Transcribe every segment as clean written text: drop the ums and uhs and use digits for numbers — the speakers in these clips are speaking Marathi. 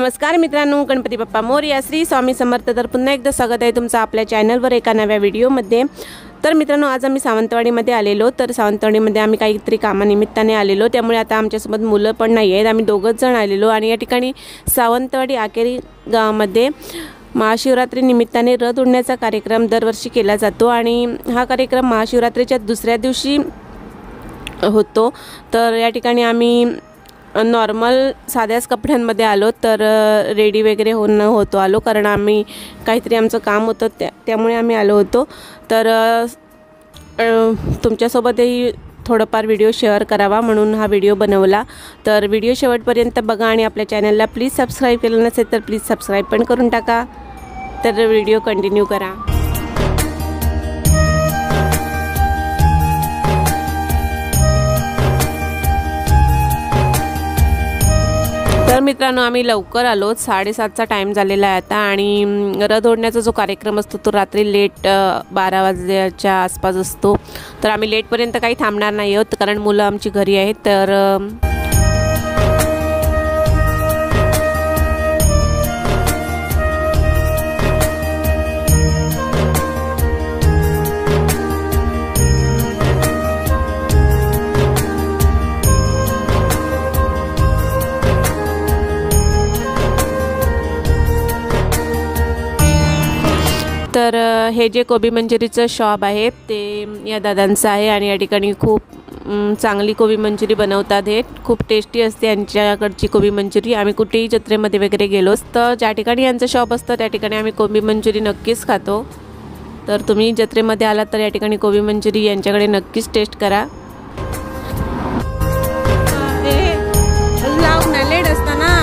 नमस्कार मित्रांनो, गणपती बाप्पा मोरया, श्री स्वामी समर्थ। तर पुन्हा एकदा स्वागत आहे तुमचं आपल्या चॅनलवर एका नव्या व्हिडिओमध्ये। तर मित्रांनो, आज आम्ही सावंतवाडीमध्ये आलेलो। तर सावंतवाडीमध्ये आम्ही काहीतरी कामानिमित्ताने आलेलो, त्यामुळे आता आमच्यासोबत मुलं पण नाही आहेत। आम्ही दोघंच जण आलेलो आणि या ठिकाणी सावंतवाडी आकेरी गावामध्ये महाशिवरात्री निमित्ताने रथ उडण्याचा कार्यक्रम दरवर्षी केला जातो आणि हा कार्यक्रम महाशिवरात्रीच्या दुसऱ्या दिवशी होतो। तर या ठिकाणी आम्ही नॉर्मल साध्याच कपड्यांमध्ये आलो, तर रेडी वगैरे होतो आलो, कारण आम्ही काहीतरी आमचं काम होतं त्यामुळे आम्ही आलो होतो। तर तुमच्यासोबतही थोडंफार व्हिडिओ शेअर करावा म्हणून हा व्हिडिओ बनवला। तर व्हिडिओ शेवटपर्यंत बघा आणि आपल्या चॅनलला प्लीज सबस्क्राईब केलं नसेल तर प्लीज सबस्क्राईब पण करून टाका। तर व्हिडिओ कंटिन्यू करा। तर मित्रांनो, आम्ही लवकर आलो, 7:30चा टाइम झालेला आहे आता आणि रथ ओढण्याचा जो कार्यक्रम असतो तो रात्री लेट 12 वाजल्याच्या आसपास असतो। तर आम्ही लेटपर्यंत काही थांबणार नाही आहोत, कारण मुलं आमची घरी आहेत। तर तर हे जे कोबी मंचुरीचं शॉप आहे ते या दादांचं आहे आणि या ठिकाणी खूप चांगली कोबी मंचुरी बनवतात। हे खूप टेस्टी असते यांच्याकडची कोबी मंचुरी। आम्ही कुठेही जत्रेमध्ये वगैरे गेलोच तर ज्या ठिकाणी यांचं शॉप असतं त्या ठिकाणी आम्ही कोबी मंचुरी नक्कीच खातो। तर तुम्ही जत्रेमध्ये आलात तर या ठिकाणी कोबी मंचुरी यांच्याकडे नक्कीच टेस्ट करा। लेट असताना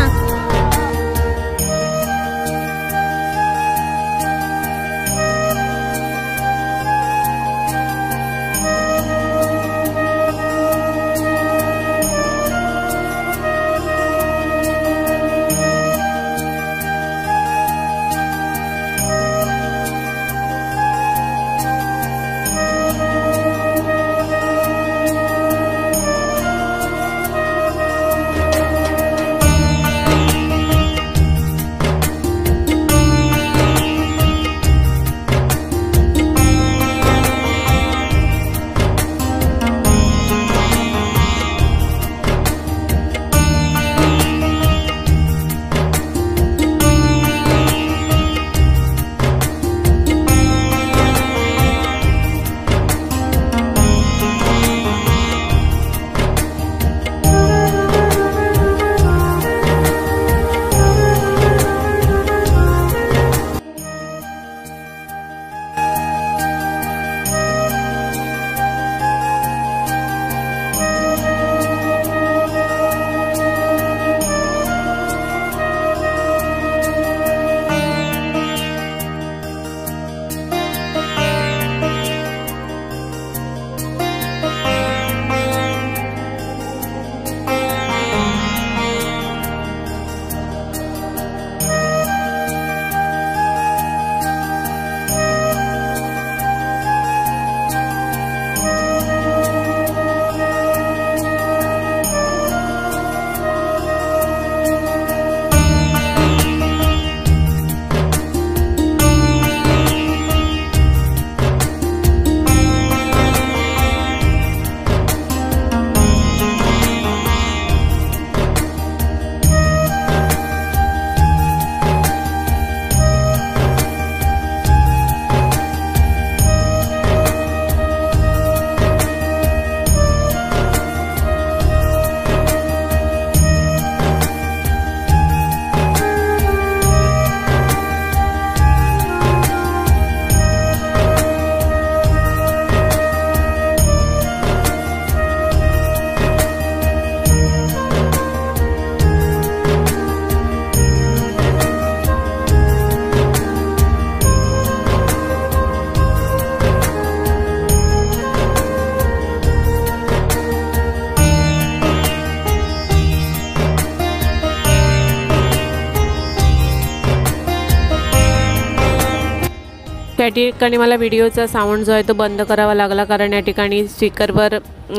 त्या ठिकाणी मला व्हिडिओचा साऊंड जो आहे तो बंद करावा लागला, कारण या ठिकाणी स्पीकरवर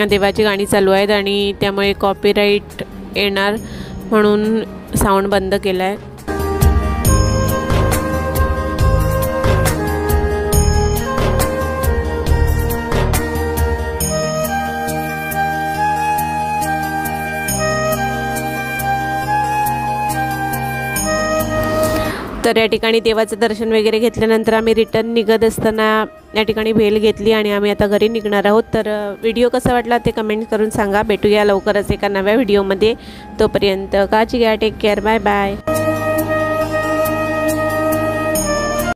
देवाची गाणी चालू आहेत आणि त्यामुळे कॉपीराइट येणार म्हणून साऊंड बंद केला आहे। तर या ठिकाणी देवाचं दर्शन वगैरे घेतल्यानंतर आम्ही रिटर्न निघत असताना या ठिकाणी भेल घेतली आणि आम्ही आता घरी निघणार आहोत। तर व्हिडिओ कसा वाटला ते कमेंट करून सांगा। भेटूया लवकरच एका नव्या व्हिडिओमध्ये। तोपर्यंत काळजी घ्या, टेक केअर, बाय बाय।